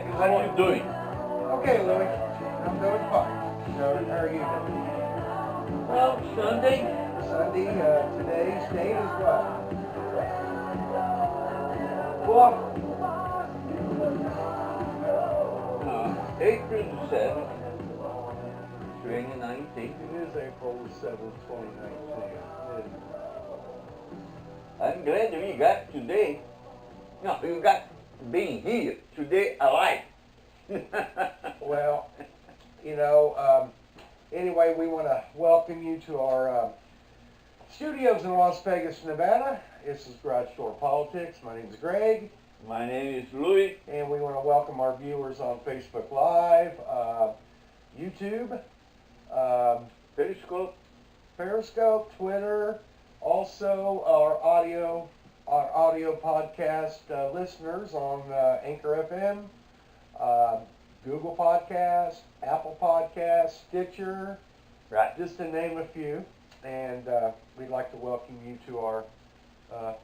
Greg. How are you doing? Okay, Louis. I'm doing fine. So, how are you doing? Well, Sunday. Sunday, today's date is what? What? April the 7th, 2019. It is April the 7th, 2019. I'm glad we got today. No, we got being here today alive. Well, anyway, we want to welcome you to our studios in Las Vegas, Nevada. This is Garage Door Politics. My name is Greg. My name is Louis. And we want to welcome our viewers on Facebook Live, YouTube, Periscope, Twitter, also our audio podcast listeners on Anchor FM, Google Podcast, Apple Podcast, Stitcher, Right. just to name a few. And we'd like to welcome you to our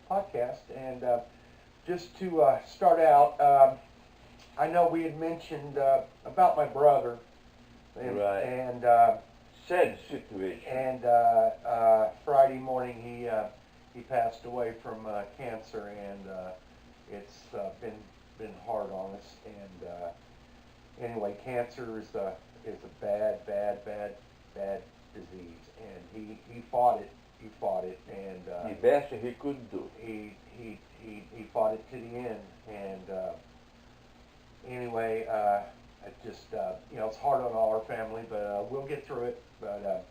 podcast. And just to start out, I know we had mentioned about my brother. And, Right. And Sad situation. And Friday morning he passed away from cancer, and it's been hard on us. And anyway, cancer is a bad disease, and he fought it. He fought it, and The best he could do. He fought it to the end. And anyway, I just it's hard on all our family, but we'll get through it. But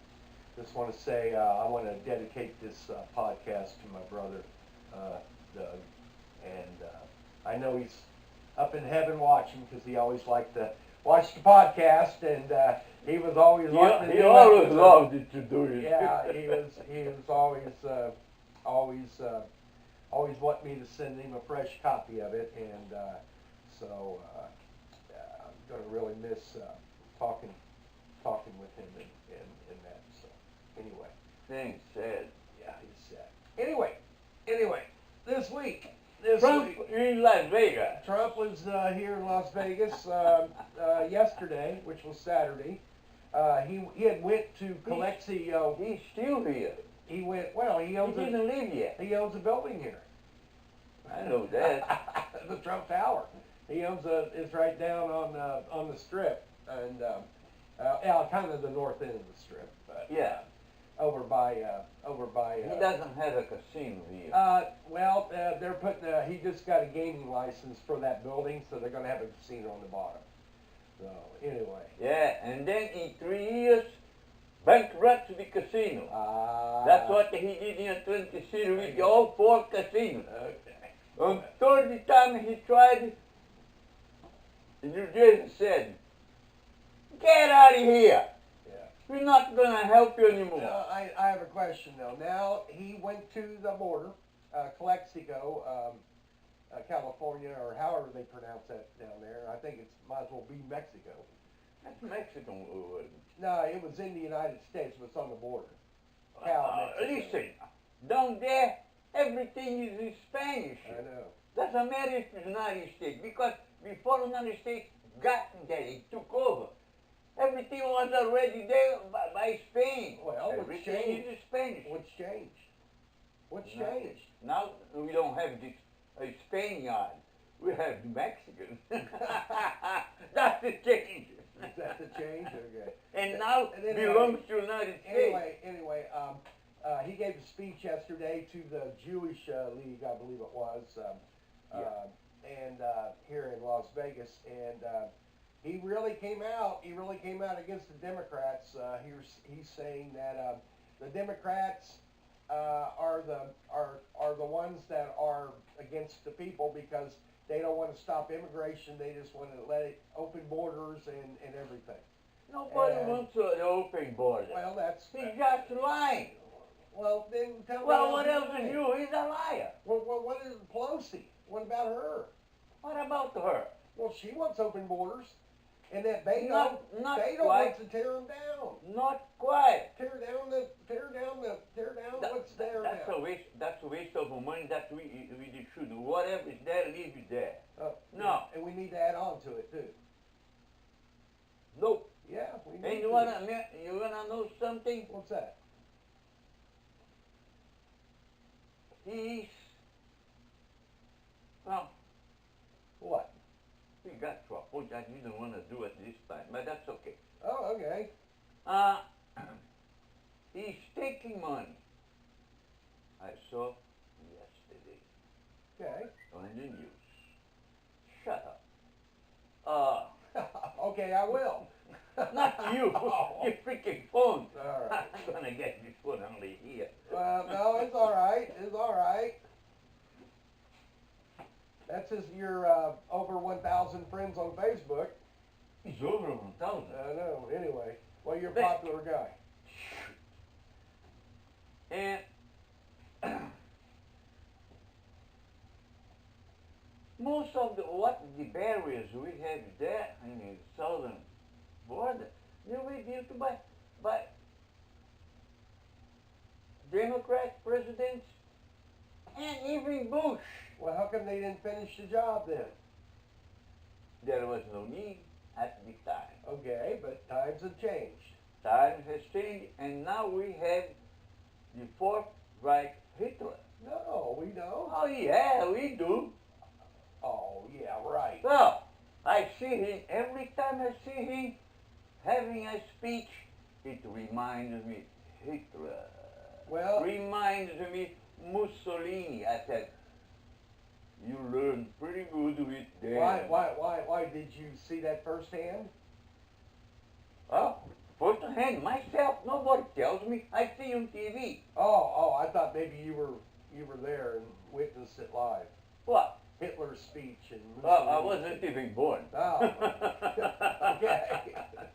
just want to say I want to dedicate this podcast to my brother, Doug. And I know he's up in heaven watching, because he always liked to watch the podcast, and he was always wanting to do it. He always loved it to do it. Yeah, he was always wanted me to send him a fresh copy of it, and so I'm going to really miss talking with him in that. So anyway, Things sad. yeah, he's sad. Anyway, this week. Trump in Las Vegas. Trump was here in Las Vegas yesterday, which was Saturday. He had went to Calexico. He's still here. He went. Well, he owns. He didn't leave yet. He owns a building here. I know that. The Trump Tower. He owns it's right down on the Strip, and kind of the north end of the Strip. But, Yeah. Over by. He doesn't have a casino here. Well, they're putting. He just got a gaming license for that building, so they're going to have a casino on the bottom. So anyway. Yeah, and then in 3 years, bankrupt the casino. That's what he did in Atlantic City with all 4 casinos. Okay. On third time he tried, New Jersey said, "Get out of here. Yeah. We're not going to help you anymore." I have a question though. Now he went to the border, Calexico, California, or however they pronounce that down there. I think it might as well be Mexico. That's Mexican word. No, it was in the United States, but it's on the border. Listen, down there, everything is in Spanish. I know. That's America's United States, because before the United States got there, it took over. Everything was already there by Spain. Well, what's everything changed? is Spanish. What's changed? What's changed? Now we don't have a Spaniard. We have Mexicans. That's the change. Is that the change? Okay. And now And belongs to United States. Anyway, he gave a speech yesterday to the Jewish League, I believe it was, and here in Las Vegas, and he really came out. He really came out against the Democrats. He's saying that the Democrats are the ones that are against the people because they don't want to stop immigration. They just want to let it open borders and everything. Nobody wants an open border. Well, that's... He's just lying. Well, then tell me... Well, what else is you? He's a liar. Well, what is Pelosi? What about her? What about her? Well, she wants open borders. And that Beto, Not Beto quite. wants to tear them down. Not quite. Tear down what's there That's now. a waste. That's a waste of money. That we should do. Whatever is there, leave it there. No. And we need to add on to it too. Nope. Yeah, we need And to. you wanna know something? What's that? He's well. What? We got trouble. I didn't want to do it this time, but that's okay. Oh, okay. He's taking money. I saw yesterday Okay. on the news. Shut up. Okay, I will. Not you. Oh. Your freaking phone. All right. I'm gonna get this one only here. No, it's all right. It's all right. That's your over 1,000 friends on Facebook. He's over 1,000. I know. Anyway, well, you're a But- popular guy. And most of the barriers we have there in the southern border, they were built by Democrat presidents and even Bush. Well, how come they didn't finish the job then? There was no need at the time. Okay, but times have changed. Time has changed, and now we have the Fourth Reich Hitler. No, we don't. Oh yeah, we do. Oh, yeah, right. Well, I see him, every time I see him having a speech, it reminds me Hitler. Well, Reminds me Mussolini. I said, you learn pretty good with them. why did you see that firsthand? Oh, first hand, myself, nobody tells me. I see on TV. Oh, I thought maybe you were there and witnessed it live. What? Hitler's speech and Well, I Mussolini's wasn't speech. even born. Oh, okay.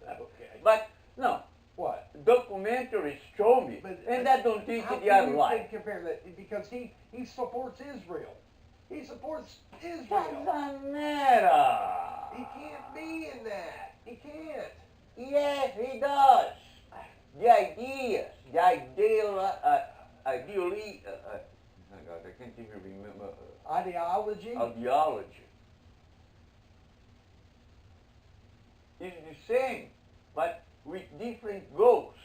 Okay. But, no, What? documentaries show me, and I don't think How they are can you right. compare that? Because he supports Israel. He supports Israel. Doesn't matter. He can't be in that. He can't. Yes, he does. The ideas, the ideally, oh God, I can't even remember. Ideology. Ideology. It's the same, but with different goals.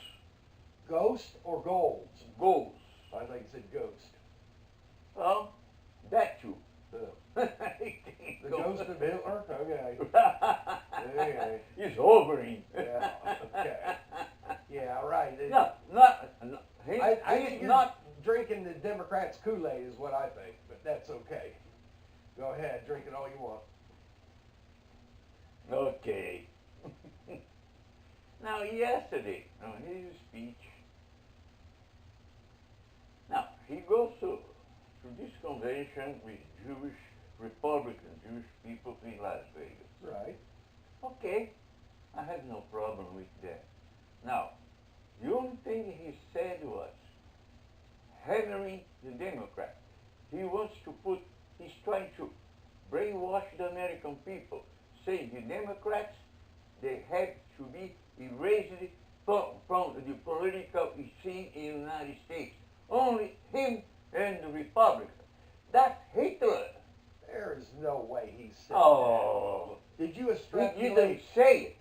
Ghost or gold? Goals. I think it said ghost. Well, that too. The ghost of Hitler? Okay. Okay. He's hovering. Yeah. Okay. Yeah, right. No, he, I he's think you're not. drinking the Democrats' Kool-Aid is what I think, but that's okay. Go ahead, drink it all you want. Okay. Now, yesterday, on his speech, now, he goes to this convention with Republican Jewish people in Las Vegas. Right. Okay, I have no problem with that. Now, the only thing he said was hammering the Democrats. He's trying to brainwash the American people, saying the Democrats, they have to be erased from the political scene in the United States. Only him and the Republicans. That's Hitler. There is no way he said Oh, that. Did you he extrapolate? didn't say it.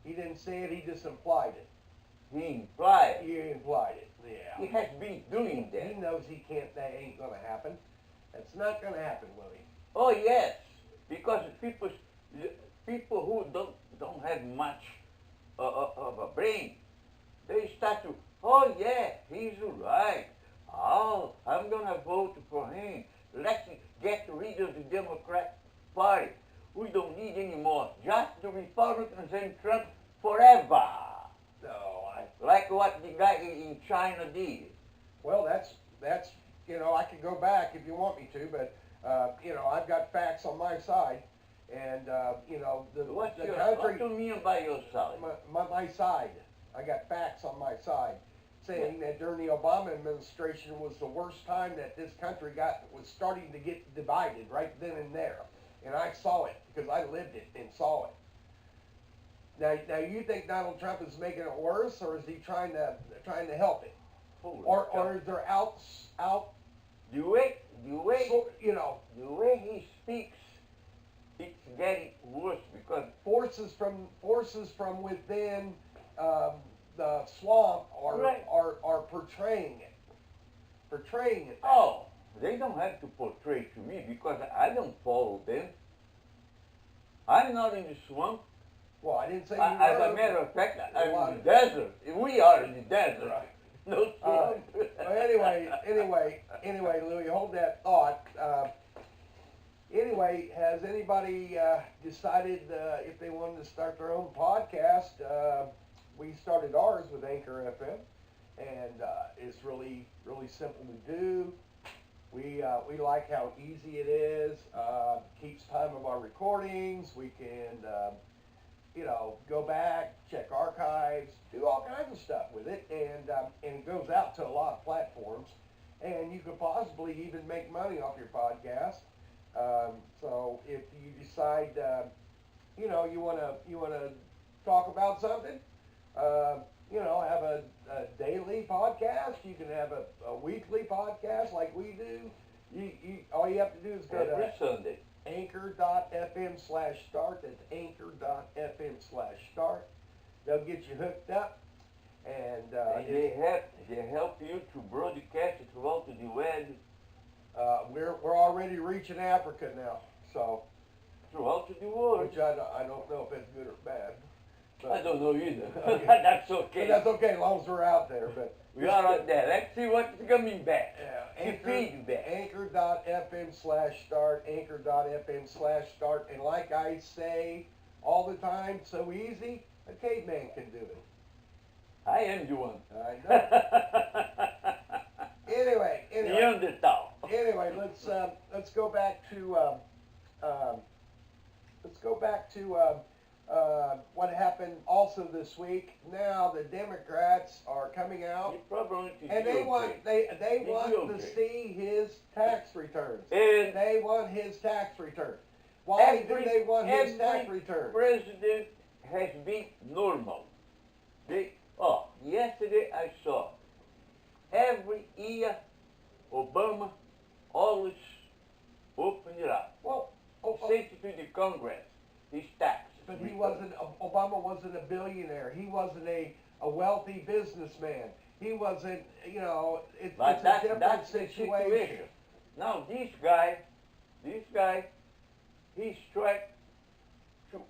He didn't say it, he just implied it. He implied. He implied it, yeah. He has been doing He that. knows he can't, that ain't gonna happen. That's not gonna happen, Willie. Oh yes, because people who don't have much of a brain, they start to, oh yeah, he's right. Oh, I'm gonna vote for him. Let's get rid of the Democrat Party. We don't need any more. Just the Republicans and Trump forever. No, Like what the guy in China did. well, that's, I could go back if you want me to, but, I've got facts on my side, and, the What country, do you mean by your side? my side, I got facts on my side, saying that during the Obama administration was the worst time that this country was starting to get divided right then and there, and I saw it, because I lived it and saw it. Now you think Donald Trump is making it worse, or is he trying to help it, Holy or cow. is there out The way, so, you know, the way he speaks, it's getting worse because forces from within the swamp are Right. are portraying it. oh, they don't have to portray to me because I don't follow them. I'm not in the swamp. Well, I didn't say you As were. a matter of fact, I'm Well, in the desert. We are in the desert. Right. No swamp. Well, anyway, Louis, hold that thought. Anyway, has anybody decided if they wanted to start their own podcast? We started ours with Anchor FM, and it's really simple to do. We like how easy it is. Keeps time of our recordings. We can go back, check archives, do all kinds of stuff with it, and it goes out to a lot of platforms. And you could possibly even make money off your podcast. So if you decide, you want to talk about something, have a daily podcast. You can have a weekly podcast like we do. You all you have to do is go Every to Sunday. anchor.fm/start. That's anchor.fm/start. They'll get you hooked up, and And they help you to broadcast it throughout the web, we're already reaching Africa now. So, throughout the world. which I don't know if it's good or bad. But, I don't know either. Okay. That's okay. But that's okay as long as we're out there. But We are out there. Let's see what's coming back. Yeah, To feed back. Anchor.fm/start. Anchor.fm/start. And like I say all the time, so easy, a caveman can do it. I am the one. I know. Anyway, Neanderthal. let's go back to what happened also this week. Now the Democrats are coming out, You probably need to and they do want okay. they You want do to okay. see his tax returns. And They want his tax returns. Why do they want his every tax returns? president has been normal. Yesterday I saw every year Obama always opened it up. Well, Sent it to the Congress, his tax. but return. Obama wasn't a billionaire. He wasn't a wealthy businessman. He wasn't, it's But a that's different the situation. Now this guy, he's trying to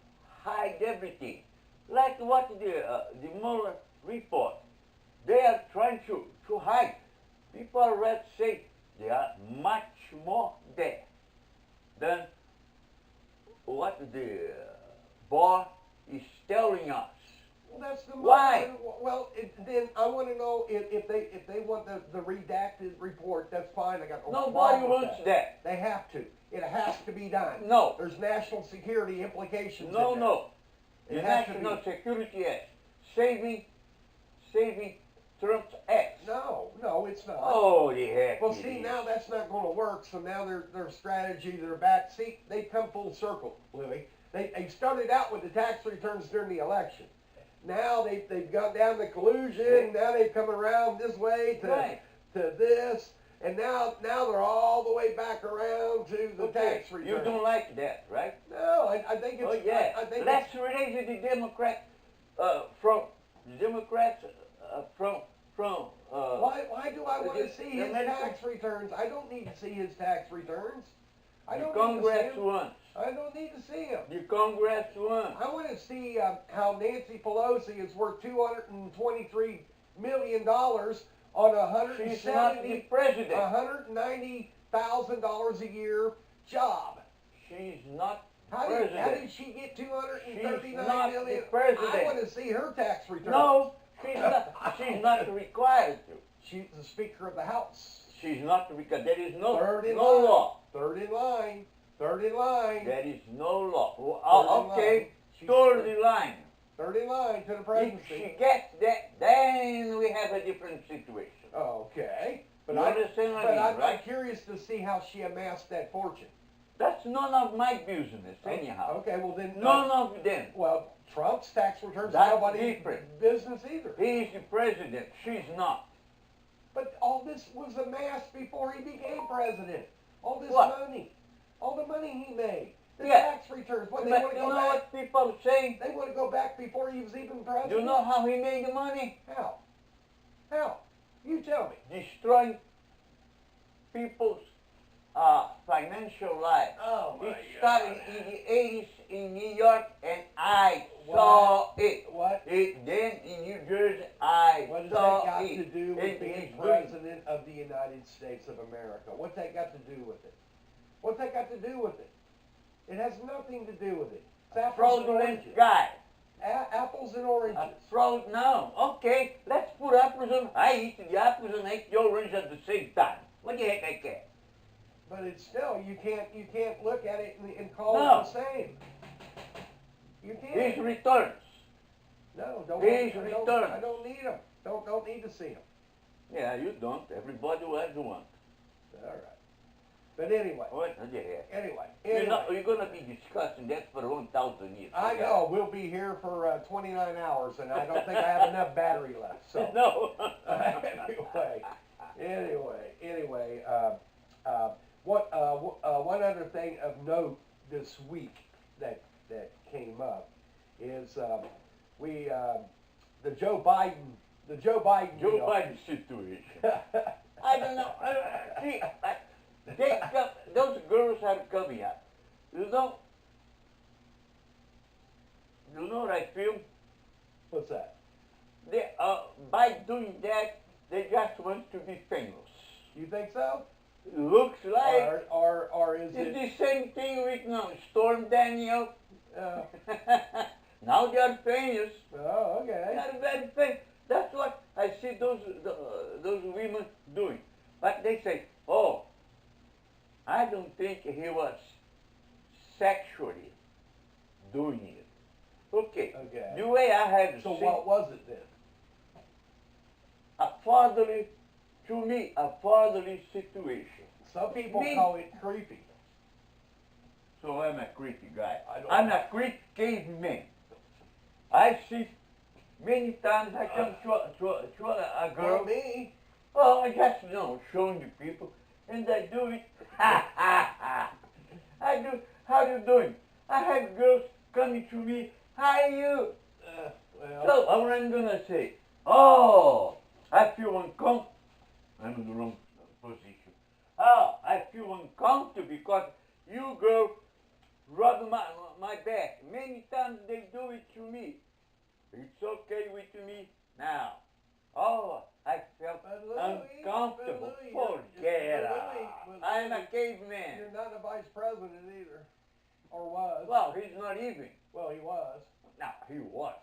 hide everything. Like what the Mueller report. They are trying to hide. People already say there are much more there than what the board is telling us. Well, that's the Why? Well, then I want to know if they want the redacted report. That's fine. I got no Nobody problem with wants that. They have to. It has to be done. No. There's national security implications. No, in that. no. The It has to National be. Security Act. Saving Trump's ass. No, it's not. Oh, the heck. Well, it see, is. now that's not going to work. So now their strategy, their back. See, they come full circle, Louis. They started out with the tax returns during the election. Now they've gone down the collusion. Now they've come around this way to this, and now they're all the way back around to the tax return. You don't like that, right? No, I think it's. Oh yeah. I think Let's raise the Democrats from. Why do I want to see his American- tax returns? I don't need to see his tax returns. I The don't Congress need to see 'em. wants. I don't need to see him. The Congress wants. I want to see how Nancy Pelosi is worth $223 million on She's not the president. $190,000 a year job. She's not How president. did she get She's $239 not million? the president. I want to see her tax return. No, she's not. She's not required to. She's the Speaker of the House. She's not because there is no Third in no line. law. Third in line. Third in line. There is no law. Third in Okay, line. She's third in line. Third in line to the If presidency. she gets that, then we have a different situation. Okay. But You understand what I mean, I'm right? curious to see how she amassed that fortune. That's none of my business, anyhow. Okay, well then. None of them. Well, Trump's tax returns That's are nobody's different. business either. He's the president. She's not. But all this was amassed before he became president. All this What? money. All the money he made. The Yeah. tax returns. What, they But want to you go know back? what people are saying? They want to go back before he was even president? Do you know how he made the money? How? How? You tell me. Destroying people's financial lives. Oh, my It started God. in the 80s in New York, and I What? saw it. What? Then in New Jersey, I What has saw that got it. to do with And being he's doing- president of the United States of America? What's that got to do with it? What's that got to do with it? It has nothing to do with it. It's apples and fraudulent oranges. guy. Apples and oranges. No. Okay, let's put apples on. I eat the apples and I eat the oranges at the same time. What the heck I care? But it's still, you can't look at it and call No. it the same. You His can't. returns. No, don't. His I returns. don't need them. Don't need to see them. Yeah, you don't. Everybody has one. All right. But anyway. What the heck? Anyway. You're going to be discussing that for 1,000 years. I know. We'll be here for 29 hours, and I don't think I have enough battery left. So. No. Anyway. One other thing of note this week that came up is the Joe Biden Joe Biden situation. I don't know. See, those girls are coming up. You know what I feel? What's that? They, by doing that, they just want to be famous. You think so? Looks like Or is it's it? the same thing with Storm Daniel. Now they are famous. Oh, They okay. are very famous. That's what I see those women doing. But they say, oh, I don't think he was sexually doing it. Okay. Okay. The way I have So seen what was it then? a fatherly situation. Some people Me? call it creepy. So I'm a creepy guy. I don't I'm know. a creepy caveman. I see many times I come to a girl. Not me. Oh, I just showing the people, and I do it. I do. How you doing? I have girls coming to me. How are you? So what I'm gonna say? Oh, I feel uncomfortable. I'm in the wrong position. Oh, I feel uncomfortable because you girl rub my back. Many times they do it to me. It's okay with me now. Oh, I felt uncomfortable. Forget it. I'm a caveman. You're not a vice president either. Or was. Well, he's not even. Well, he was. No, he was.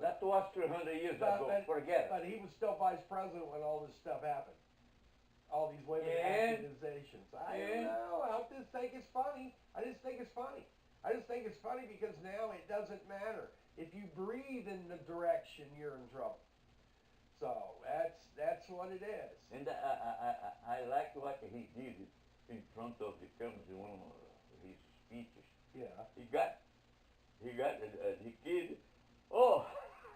That was 300 years ago. Forget it. But he was still vice president when all this stuff happened. All these women And- accusations. I and- don't know. I just think it's funny. I just think it's funny because now it doesn't matter. If you breathe in the direction, you're in trouble. So that's what it is. And I like what he did in front of the cameras in one of his speeches. Yeah. He got the kid. Oh,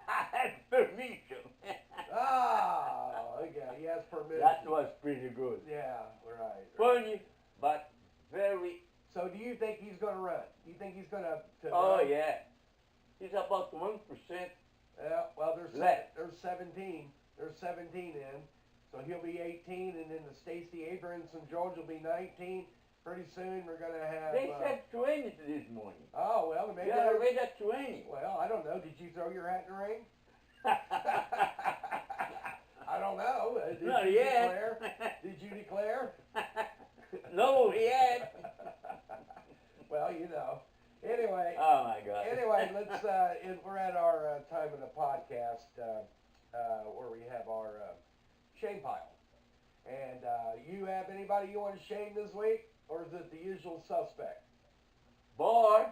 I had permission. Okay. He has permission. That was pretty good. Yeah. Right. Funny, but very. So do you think he's going to run? You think he's going to? Oh run? yeah, he's about 1%. Yeah. Well, Left. there's 17. There's 17 in. So he'll be 18, and then the Stacey Abrams from Georgia will be 19. Pretty soon we're going to have. They said 20 this morning. Oh well, maybe. They are already at 20. Well, I don't know. Did you throw your hat in the ring? I don't know. Did Not you yet. declare? Did you declare? No, he had. Well, you know. Anyway. Oh my God. Anyway, let's. We're at our time in the podcast where we have our shame pile. And you have anybody you want to shame this week, or is it the usual suspect? Boy,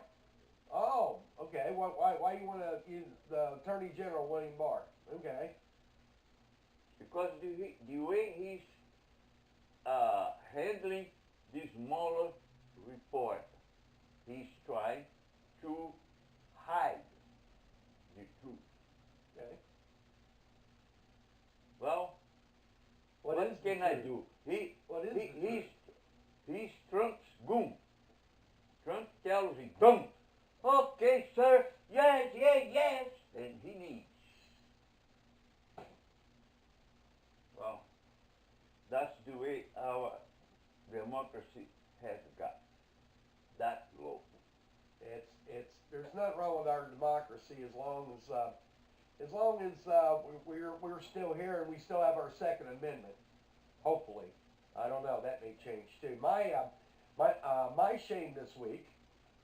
Oh, okay. Why you want to use the Attorney General William Barr? Okay. because the way he's handling this Mueller report, he's trying to hide can I do? What is the truth? He's Trump's goon. Trump tells him, don't. Okay, sir. Yes, yes, yes. And he needs. Well, that's the way our democracy has got. That low. There's nothing wrong with our democracy as long as we're still here and we still have our Second Amendment. Hopefully, I don't know. That may change too. My shame this week.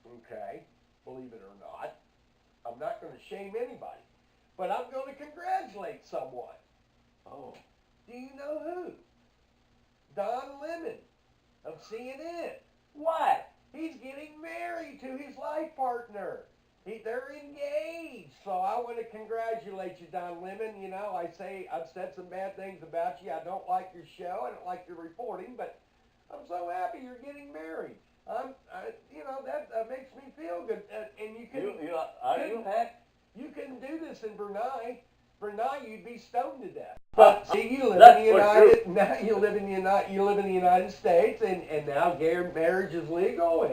Okay, believe it or not, I'm not going to shame anybody, but I'm going to congratulate someone. Oh. Do you know who? Don Lemon of CNN. What? He's getting married to his life partner. They're engaged. So I want to congratulate you, Don Lemon. You know, I've said some bad things about you. I don't like your show. I don't like your reporting, but I'm so happy you're getting married. That makes me feel good. And you can. Are you happy? You can do this in Brunei. Brunei, you'd be stoned to death. But see, you live in the United. Now you live in the United States, and now gay marriage is legal,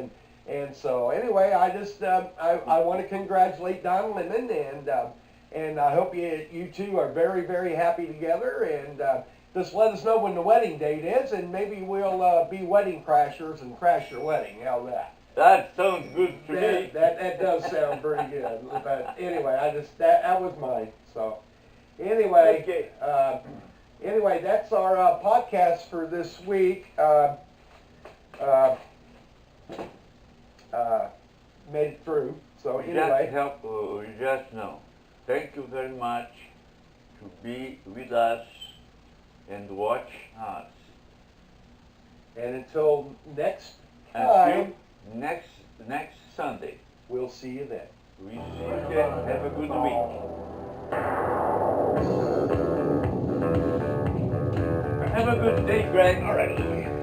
and so anyway, I just I want to congratulate Don Lemon, and I hope you two are very, very happy together, and just let us know when the wedding date is, and maybe we'll be wedding crashers and crash your wedding. How's that? That sounds good to me. That does sound pretty good. But anyway, that was mine. So anyway, Okay. Anyway, that's our podcast for this week. Made it through. So anyway, Just know. Thank you very much to be with us and watch us. and until next time, Until next Sunday. we'll see you then. We see you then. Have a good week. Have a good day, Greg. All right.